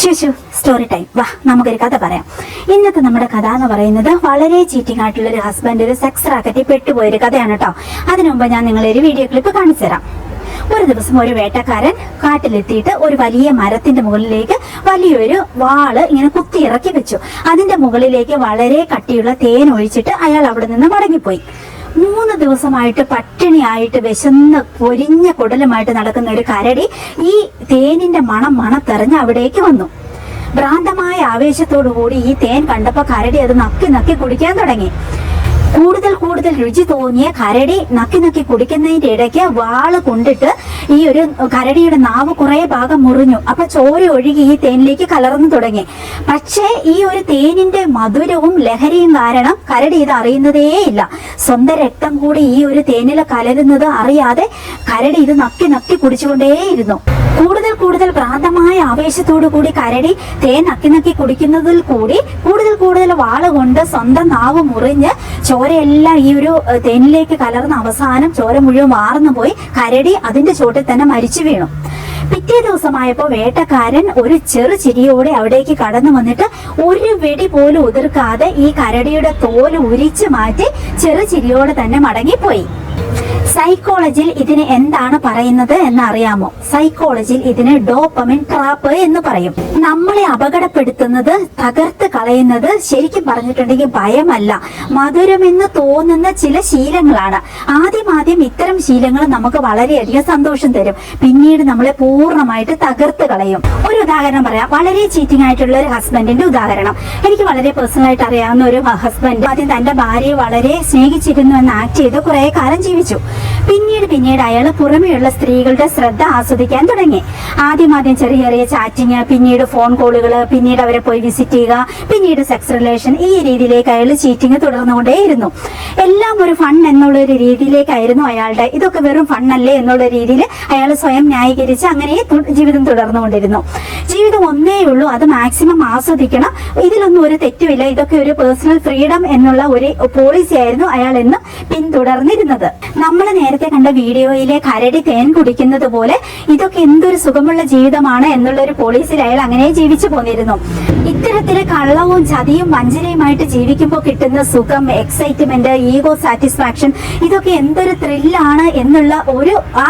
ശുശു story time. വാ, നമുക്കൊരു കഥ പറയാം. ഇന്നത്തെ നമ്മുടെ കഥ എന്ന് പറയുന്നത് വളരെ ചീറ്റിംഗ് ആയിട്ടുള്ള ഒരു ഹസ്ബൻഡ് ഒരു സെക്സ് റാക്കറ്റിൽ പെട്ടുപോയൊരു കഥയാണ് കേട്ടോ. അതിനു മുമ്പ് ഞാൻ നിങ്ങളൊരു വീഡിയോ ക്ലിപ്പ് കാണിച്ചു തരാം. ഒരു ദിവസം ഒരു വേട്ടക്കാരൻ കാട്ടിലെത്തിയിട്ട് ഒരു വലിയ മരത്തിന്റെ മുകളിലേക്ക് വലിയൊരു വാള് ഇങ്ങനെ കുത്തി ഇറക്കി വെച്ചു. അതിന്റെ മുകളിലേക്ക് വളരെ കട്ടിയുള്ള തേൻ ഒഴിച്ചിട്ട് അയാൾ അവിടെ നിന്ന് മടങ്ങിപ്പോയി. 3 ദിവസമായിട്ട് പട്ടിണിയായിട്ട് വിശന്ന് പൊരിഞ്ഞ കുടലുമായിട്ട് നടക്കുന്ന ഒരു കരടി ഈ തേനിന്റെ മണത്തെറിഞ്ഞ് അവിടേക്ക് വന്നു. ഭ്രാന്തമായ ആവേശത്തോടു കൂടി ഈ തേൻ കണ്ടപ്പോ കരടി അത് നക്കി നക്കി കുടിക്കാൻ തുടങ്ങി. കൂടുതൽ രുചി തോന്നിയ കരടി നക്കി കുടിക്കുന്നതിന്റെ ഇടയ്ക്ക് വാള് കൊണ്ടിട്ട് ഈ ഒരു കരടിയുടെ നാവ് കുറെ ഭാഗം മുറിഞ്ഞു. അപ്പൊ ചോര ഒഴുകി ഈ തേനിലേക്ക് കലർന്നു തുടങ്ങി. പക്ഷേ ഈ ഒരു തേനിന്റെ മധുരവും ലഹരിയും കാരണം കരടി ഇത് അറിയുന്നതേ ഇല്ല. സ്വന്തം രക്തം കൂടി ഈ ഒരു തേനിൽ കലരുന്നത് അറിയാതെ കരടി ഇത് നക്കി കുടിച്ചുകൊണ്ടേയിരുന്നു. കൂടുതൽ ഭ്രാന്തമായ ആവേശത്തോടു കൂടി കരടി തേൻ നക്കി കുടിക്കുന്നതിൽ കൂടി കൂടുതൽ വാള് കൊണ്ട് സ്വന്തം നാവ് മുറിഞ്ഞ് ചോരയെല്ലാം ഈ ഒരു തേനിലേക്ക് കലർന്ന അവസാനം ചോര മുഴുവൻ വാർന്നു പോയി കരടി അതിന്റെ ചോട്ടിൽ തന്നെ മരിച്ചു വീണു. പിറ്റേ ദിവസമായപ്പോ വേട്ടക്കാരൻ ഒരു ചെറു ചിരിയോടെ അവിടേക്ക് കടന്നു വന്നിട്ട് ഒരു വെടി പോലും ഉതിർക്കാതെ ഈ കരടിയുടെ തോല് ഉരിച്ചു മാറ്റി ചെറു ചിരിയോടെ തന്നെ മടങ്ങിപ്പോയി. സൈക്കോളജിയിൽ ഇതിന് എന്താണ് പറയുന്നത് എന്ന് അറിയാമോ? സൈക്കോളജിയിൽ ഇതിന് ഡോപ്പമിൻ ട്രാപ്പ് എന്ന് പറയും. നമ്മളെ അപകടപ്പെടുത്തുന്നത്, തകർത്ത് കളയുന്നത് ശരിക്കും പറഞ്ഞിട്ടുണ്ടെങ്കിൽ ഭയമല്ല, മധുരമെന്ന് തോന്നുന്ന ചില ശീലങ്ങളാണ്. ആദ്യം ഇത്തരം ശീലങ്ങൾ നമുക്ക് വളരെയധികം സന്തോഷം തരും, പിന്നീട് നമ്മളെ പൂർണ്ണമായിട്ട് തകർത്ത് കളയും. ഒരു ഉദാഹരണം പറയാം. വളരെ ചീറ്റിംഗ് ആയിട്ടുള്ള ഒരു ഹസ്ബൻഡിന്റെ ഉദാഹരണം. എനിക്ക് വളരെ പേഴ്സണൽ ആയിട്ട് അറിയാവുന്ന ഒരു ഹസ്ബൻഡ് ആദ്യം തന്റെ ഭാര്യയെ വളരെ സ്നേഹിച്ചിരുന്നു എന്ന് ആക്ട് ചെയ്ത് കുറെ കാലം ജീവിച്ചു. പിന്നീട് അയാൾ പുറമെയുള്ള സ്ത്രീകളുടെ ശ്രദ്ധ ആസ്വദിക്കാൻ തുടങ്ങി. ആദ്യം ചെറിയ ചാറ്റിങ്, പിന്നീട് ഫോൺ കോളുകൾ, പിന്നീട് അവരെ പോയി വിസിറ്റ് ചെയ്യുക, പിന്നീട് സെക്സ് റിലേഷൻ, ഈ രീതിയിലേക്ക് അയാൾ ചീറ്റിങ് തുടർന്നുകൊണ്ടേയിരുന്നു. എല്ലാം ഒരു ഫൺ എന്നുള്ള ഒരു രീതിയിലേക്കായിരുന്നു അയാളുടെ. ഇതൊക്കെ വെറും ഫണ്ണല്ലേ എന്നുള്ള രീതിയിൽ അയാൾ സ്വയം ന്യായീകരിച്ച് അങ്ങനെ ജീവിതം തുടർന്നുകൊണ്ടിരുന്നു. ജീവിതം ഒന്നേ ഉള്ളൂ, അത് മാക്സിമം ആസ്വദിക്കണം, ഇതിലൊന്നും ഒരു തെറ്റുമില്ല, ഇതൊക്കെ ഒരു പേഴ്സണൽ ഫ്രീഡം എന്നുള്ള ഒരു പോളിസി ആയിരുന്നു അയാൾ എന്ന് പിന്തുടർന്നിരുന്നത്. നമ്മൾ നേരത്തെ കണ്ട വീഡിയോയിലെ കരടി തേൻ കുടിക്കുന്നത് പോലെ ഇതൊക്കെ എന്തൊരു സുഖമുള്ള ജീവിതമാണ് എന്നുള്ള ഒരു പോളിസിയിൽ അയാൾ അങ്ങനെ ജീവിച്ചു പോന്നിരുന്നു. ഇത്തരത്തില് കള്ളവും ചതിയും വഞ്ചനയുമായിട്ട് ജീവിക്കുമ്പോൾ കിട്ടുന്ന സുഖം, എക്സൈറ്റ്മെന്റ്, ഈഗോ സാറ്റിസ്ഫാക്ഷൻ, ഇതൊക്കെ എന്തൊരു ത്രില്ലാണ് എന്നുള്ള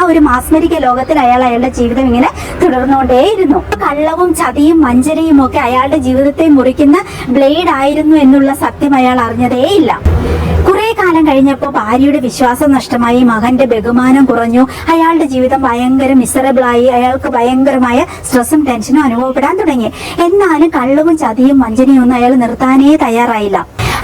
ഒരു മാസ്മരിക ലോകത്തിൽ അയാളുടെ ജീവിതം ഇങ്ങനെ തുടർന്നുകൊണ്ടേയിരുന്നു. കള്ളവും ചതിയും വഞ്ചനയും ഒക്കെ അയാളുടെ ജീവിതത്തെ മുറിക്കുന്ന ബ്ലേഡ് ആയിരുന്നു എന്നുള്ള സത്യം അയാൾ അറിഞ്ഞതേയില്ല. കുറെ കാലം കഴിഞ്ഞപ്പോൾ ഭാര്യയുടെ വിശ്വാസം നഷ്ടമായി, മകന്റെ ബഹുമാനം കുറഞ്ഞു, അയാളുടെ ജീവിതം ഭയങ്കര മിസറബിളായി, അയാൾക്ക് ഭയങ്കരമായ സ്ട്രെസ്സും ടെൻഷനും അനുഭവപ്പെടാൻ തുടങ്ങി. എന്നാലും കള്ളവും ചതിയും വഞ്ചനയും ഒന്നും അയാൾ നിർത്താനേ തയ്യാറായില്ല.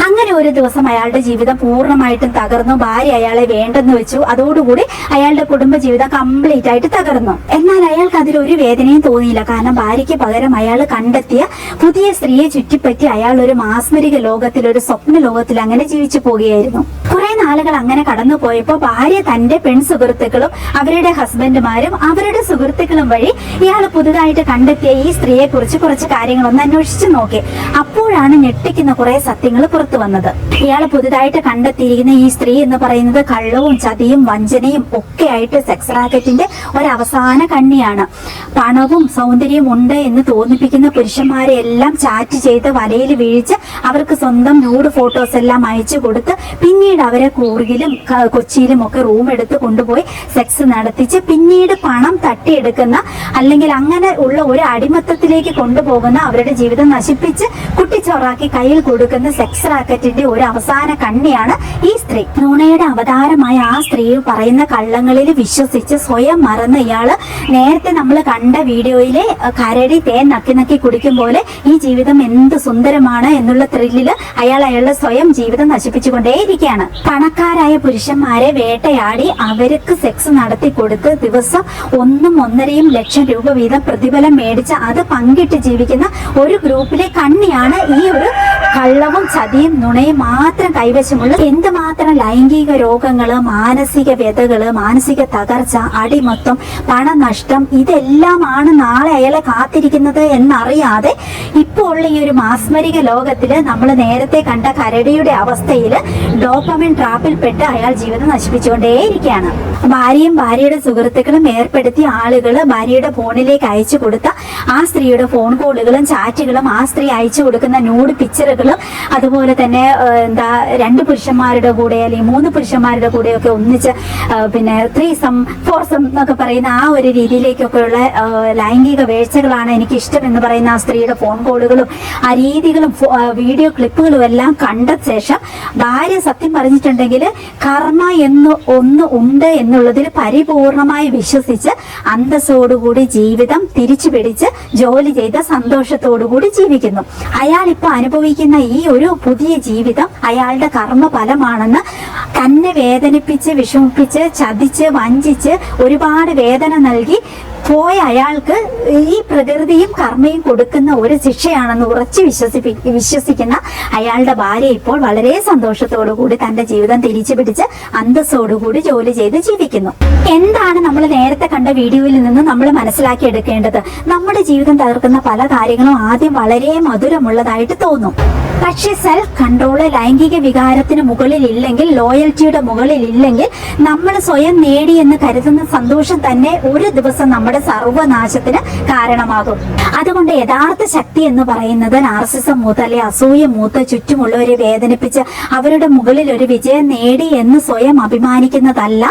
അങ്ങനെ ഒരു ദിവസം അയാളുടെ ജീവിതം പൂർണ്ണമായിട്ടും തകർന്നു. ഭാര്യ അയാളെ വേണ്ടെന്ന് വെച്ചു. അതോടുകൂടി അയാളുടെ കുടുംബജീവിതം കംപ്ലീറ്റ് ആയിട്ട് തകർന്നു. എന്നാൽ അയാൾക്ക് അതിലൊരു വേദനയും തോന്നിയില്ല. കാരണം ഭാര്യയ്ക്ക് പകരം അയാൾ കണ്ടെത്തിയ പുതിയ സ്ത്രീയെ ചുറ്റിപ്പറ്റി അയാൾ ഒരു മാസ്മരിക ലോകത്തിൽ, ഒരു സ്വപ്ന ലോകത്തിൽ അങ്ങനെ ജീവിച്ചു പോവുകയായിരുന്നു. കുറെ നാളുകൾ അങ്ങനെ കടന്നു പോയപ്പോ ഭാര്യ തന്റെ പെൺസുഹൃത്തുക്കളും അവരുടെ ഹസ്ബൻഡുമാരും അവരുടെ സുഹൃത്തുക്കളും വഴി ഇയാൾ പുതുതായിട്ട് കണ്ടെത്തിയ ഈ സ്ത്രീയെ കുറിച്ച് കുറച്ച് കാര്യങ്ങളൊന്ന് അന്വേഷിച്ചു നോക്കി. അപ്പോഴാണ് ഞെട്ടിക്കുന്ന കുറെ സത്യങ്ങൾ പുറത്തു വന്നത്. ഇയാൾ പുതുതായിട്ട് കണ്ടെത്തിയിരിക്കുന്ന ഈ സ്ത്രീ എന്ന് പറയുന്നത് കള്ളവും ചതിയും വഞ്ചനയും ഒക്കെ ആയിട്ട് സെക്സ് റാക്കറ്റിന്റെ ഒരവസാന കണ്ണിയാണ്. പണവും സൗന്ദര്യവും ഉണ്ട് എന്ന് തോന്നിപ്പിക്കുന്ന പുരുഷന്മാരെ എല്ലാം ചാറ്റ് ചെയ്ത് വലയിൽ വീഴ്ച അവർക്ക് സ്വന്തം ന്യൂഡ് ഫോട്ടോസ് എല്ലാം അയച്ചു കൊടുത്ത് പിന്നീട് അവരെ കൂർഗിലും കൊച്ചിയിലും ഒക്കെ റൂം എടുത്ത് കൊണ്ടുപോയി സെക്സ് നടത്തിച്ച് പിന്നീട് പണം തട്ടിയെടുക്കുന്ന, അല്ലെങ്കിൽ അങ്ങനെ ഉള്ള ഒരു അടിമത്തത്തിലേക്ക് കൊണ്ടുപോകുന്ന, അവരുടെ ജീവിതം നശിപ്പിച്ച് കുട്ടിച്ചോറാക്കി കയ്യിൽ കൊടുക്കുന്ന സെക്സ് റാക്കറ്റിന്റെ ഒരു അവസാന കണ്ണിയാണ് ഈ സ്ത്രീ. നുണയുടെ അവതാരമായ ആ സ്ത്രീ പറയുന്ന കള്ളങ്ങളിൽ വിശ്വസിച്ച് സ്വയം മറന്ന് ഇയാള് നേരത്തെ നമ്മൾ കണ്ട വീഡിയോയിലെ കരടി തേൻ നക്കി കുടിക്കും പോലെ ഈ ജീവിതം എന്ത് സുന്ദരമാണ് എന്നുള്ള ത്രില്ലില് അയാളുടെ സ്വയം ജീവിതം നശിപ്പിച്ചുകൊണ്ടേയിരിക്കുകയാണ്. പണക്കാരായ പുരുഷന്മാരെ വേട്ടയാടി അവർക്ക് സെക്സ് നടത്തി കൊടുത്ത് ദിവസം 1-1.5 ലക്ഷം രൂപ വീതം പ്രതിഫലം മേടിച്ച് അത് പങ്കിട്ട് ജീവിക്കുന്ന ഒരു ഗ്രൂപ്പിലെ കണ്ണിയാണ് ഈ ഒരു കള്ളവും ചതിയും നുണയും മാത്രം കൈവശമുള്ള എന്തുമാത്രം ലൈംഗിക രോഗങ്ങള്, മാനസിക വ്യതകള്, മാനസിക തകർച്ച, അടിമൊത്തം, പണനഷ്ടം, ഇതെല്ലാമാണ് നാളെ അയാളെ കാത്തിരിക്കുന്നത് എന്നറിയാതെ ഇപ്പോൾ ഉള്ള ഈ ഒരു മാസ്മരിക ലോകത്തില് നമ്മൾ നേരത്തെ കണ്ട കരടിയുടെ അവസ്ഥയിൽ ഡോപ്പമിൻ ട്രാപ്പിൽപ്പെട്ട് അയാൾ ജീവിതം നശിപ്പിച്ചുകൊണ്ടേയിരിക്കുകയാണ്. ഭാര്യയും ഭാര്യയുടെ സുഹൃത്തുക്കളും ഏർപ്പെടുത്തിയ ആളുകൾ ഭാര്യയുടെ ഫോണിലേക്ക് അയച്ചു കൊടുത്ത ആ സ്ത്രീയുടെ ഫോൺ കോളുകളും ചാറ്റുകളും, ആ സ്ത്രീ അയച്ചു കൊടുക്കുന്ന ന്യൂഡ് പിക്ചറുകളും, അതുപോലെ തന്നെ 2 പുരുഷന്മാരുടെ കൂടെ അല്ലെങ്കിൽ 3 പുരുഷന്മാരുടെ കൂടെയൊക്കെ ഒന്നിച്ച് പിന്നെ 3സം 4സം എന്നൊക്കെ പറയുന്ന ആ ഒരു രീതിയിലേക്കൊക്കെയുള്ള ലൈംഗിക വീഴ്ചകളാണ് എനിക്ക് ഇഷ്ടം എന്ന് പറയുന്ന ആ സ്ത്രീയുടെ ഫോൺ കോളുകളും ആ രീതികളും വീഡിയോ ക്ലിപ്പുകളും എല്ലാം കണ്ട ശേഷം ഭാര്യ സത്യം പറഞ്ഞിട്ടുണ്ടെങ്കിൽ കർമ്മ ഒന്ന് ഉണ്ട് എന്നുള്ളതിൽ പരിപൂർണമായി വിശ്വസിച്ച് അന്തസ്സോടുകൂടി ജീവിതം തിരിച്ചു പിടിച്ച് ജോലി ചെയ്ത് സന്തോഷത്തോടുകൂടി ജീവിക്കുന്നു. അയാൾ ഇപ്പൊ അനുഭവിക്കുന്ന ഈ ഒരു പുതിയ ജീവിതം അയാളുടെ കർമ്മ ഫലമാണെന്ന് തന്നെ വേദനിപ്പിച്ച് വിഷമിപ്പിച്ച് ചതിച്ച് വഞ്ചിച്ച് ഒരുപാട് വേദന നൽകി പോയ അയാൾക്ക് ഈ പ്രകൃതിയും കർമ്മയും കൊടുക്കുന്ന ഒരു ശിക്ഷയാണെന്ന് ഉറച്ചു വിശ്വസിക്കുന്ന അയാളുടെ ഭാര്യ ഇപ്പോൾ വളരെ സന്തോഷത്തോടുകൂടി തന്റെ ജീവിതം തിരിച്ചു പിടിച്ച് അന്തസ്സോടുകൂടി ജോലി ചെയ്ത് ജീവിക്കുന്നു. എന്താണ് നമ്മൾ നേരത്തെ കണ്ട വീഡിയോയിൽ നിന്ന് നമ്മൾ മനസ്സിലാക്കി എടുക്കേണ്ടത്? നമ്മുടെ ജീവിതം തകർക്കുന്ന പല കാര്യങ്ങളും ആദ്യം വളരെ മധുരമുള്ളതായിട്ട് തോന്നും. പക്ഷെ സെൽഫ് കൺട്രോള് ലൈംഗിക വികാരത്തിന് മുകളിൽ ഇല്ലെങ്കിൽ, ലോയൽറ്റിയുടെ മുകളിൽ ഇല്ലെങ്കിൽ, നമ്മൾ സ്വയം നേടി എന്ന് കരുതുന്ന സന്തോഷം തന്നെ ഒരു ദിവസം നമ്മുടെ സർവനാശത്തിന് കാരണമാകും. അതുകൊണ്ട് യഥാർത്ഥ ശക്തി എന്ന് പറയുന്നത് നാർസിസം മൂത്ത് അല്ലെ അസൂയ മൂത്ത് ചുറ്റുമുള്ളവരെ വേദനിപ്പിച്ച് അവരുടെ മുകളിൽ ഒരു വിജയം നേടി എന്ന് സ്വയം അഭിമാനിക്കുന്നതല്ല,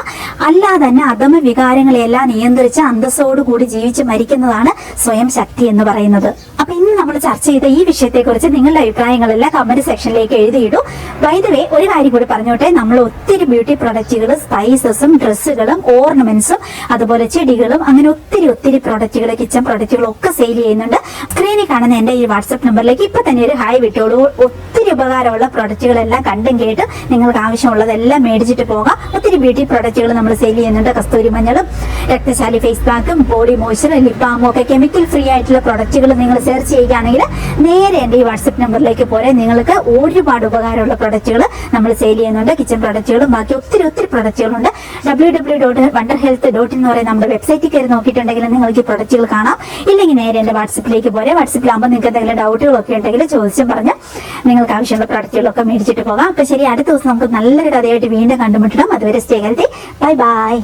അല്ലാതെ തന്നെ അധമ വികാരങ്ങളെല്ലാം നിയന്ത്രിച്ച് അന്തസ്സോടുകൂടി ജീവിച്ച് മരിക്കുന്നതാണ് സ്വയം ശക്തി എന്ന് പറയുന്നത്. അപ്പൊ ഇന്ന് നമ്മൾ ചർച്ച ചെയ്ത ഈ വിഷയത്തെ കുറിച്ച് നിങ്ങളുടെ അഭിപ്രായങ്ങളെല്ലാം കമന്റ് സെക്ഷനിലേക്ക് എഴുതിയിടും. ബൈ ദ വേ ഒരു കാര്യം കൂടി പറഞ്ഞോട്ടെ, നമ്മൾ ഒത്തിരി ബ്യൂട്ടി പ്രൊഡക്റ്റുകൾ, സ്പൈസസും ഡ്രസ്സുകളും ഓർണമെന്റ്സും അതുപോലെ ചെടികളും അങ്ങനെ ഒത്തിരി പ്രൊഡക്റ്റുകൾ, കിച്ചൺ പ്രൊഡക്റ്റുകളും ഒക്കെ സെയിൽ ചെയ്യുന്നുണ്ട്. സ്ക്രീനിൽ കാണുന്ന എന്റെ ഈ വാട്സ്ആപ്പ് നമ്പറിലേക്ക് ഇപ്പൊ തന്നെ ഒരു ഹായ് വിട്ടോളൂ. ഒത്തിരി ഉപകാരമുള്ള പ്രൊഡക്റ്റുകളെല്ലാം കണ്ടും കേട്ട് നിങ്ങൾക്ക് ആവശ്യമുള്ളതെല്ലാം മേടിച്ചിട്ട് പോകാം. ഒത്തിരി ബ്യൂട്ടി പ്രൊഡക്റ്റുകൾ നമ്മൾ സെയിൽ ചെയ്യുന്നുണ്ട്. കസ്തൂരി മഞ്ഞളും രക്തശാലി ഫേസ് പാക്കും ബോഡി മോയ്സ്ചർ ലിപ് ബാമും ഒക്കെ കെമിക്കൽ ഫ്രീ ആയിട്ടുള്ള പ്രൊഡക്റ്റുകൾ നിങ്ങൾ സെർച്ച് ചെയ്യുകയാണെങ്കിൽ നേരെ എന്റെ ഈ വാട്സ്ആപ്പ് നമ്പറിലേക്ക് പോരെ. നിങ്ങൾക്ക് ഒരുപാട് ഉപകാരമുള്ള പ്രൊഡക്റ്റുകൾ നമ്മൾ സെയിൽ ചെയ്യുന്നുണ്ട്. കിച്ചൺ പ്രൊഡക്റ്റുകളും ബാക്കി ഒത്തിരി പ്രൊഡക്റ്റുകളുണ്ട്. www.wonderhealth.in എന്ന് പറയുന്ന നമ്മുടെ വെബ്സൈറ്റിൽ കയറി നോക്കിയിട്ടുണ്ടെങ്കിൽ നിങ്ങൾക്ക് ഈ പ്രൊഡക്റ്റുകൾ കാണാം. ഇല്ലെങ്കിൽ നേരെ എന്റെ വാട്സപ്പിലേക്ക് പോരെ. വാട്സപ്പിലാകുമ്പോൾ നിങ്ങൾക്ക് എന്തെങ്കിലും ഡൗട്ടുകളൊക്കെ ഉണ്ടെങ്കിൽ ചോദിച്ചും പറഞ്ഞ് നിങ്ങൾക്ക് ആവശ്യമുള്ള പ്രൊഡക്റ്റുകളൊക്കെ മേടിച്ചിട്ട് പോകാം. അപ്പൊ ശരി, അടുത്ത ദിവസം നമുക്ക് നല്ലൊരു കഥയായിട്ട് വീണ്ടും കണ്ടുമുട്ടണം. അതുവരെ സ്റ്റേ ഹെൽത്തി. Bye bye.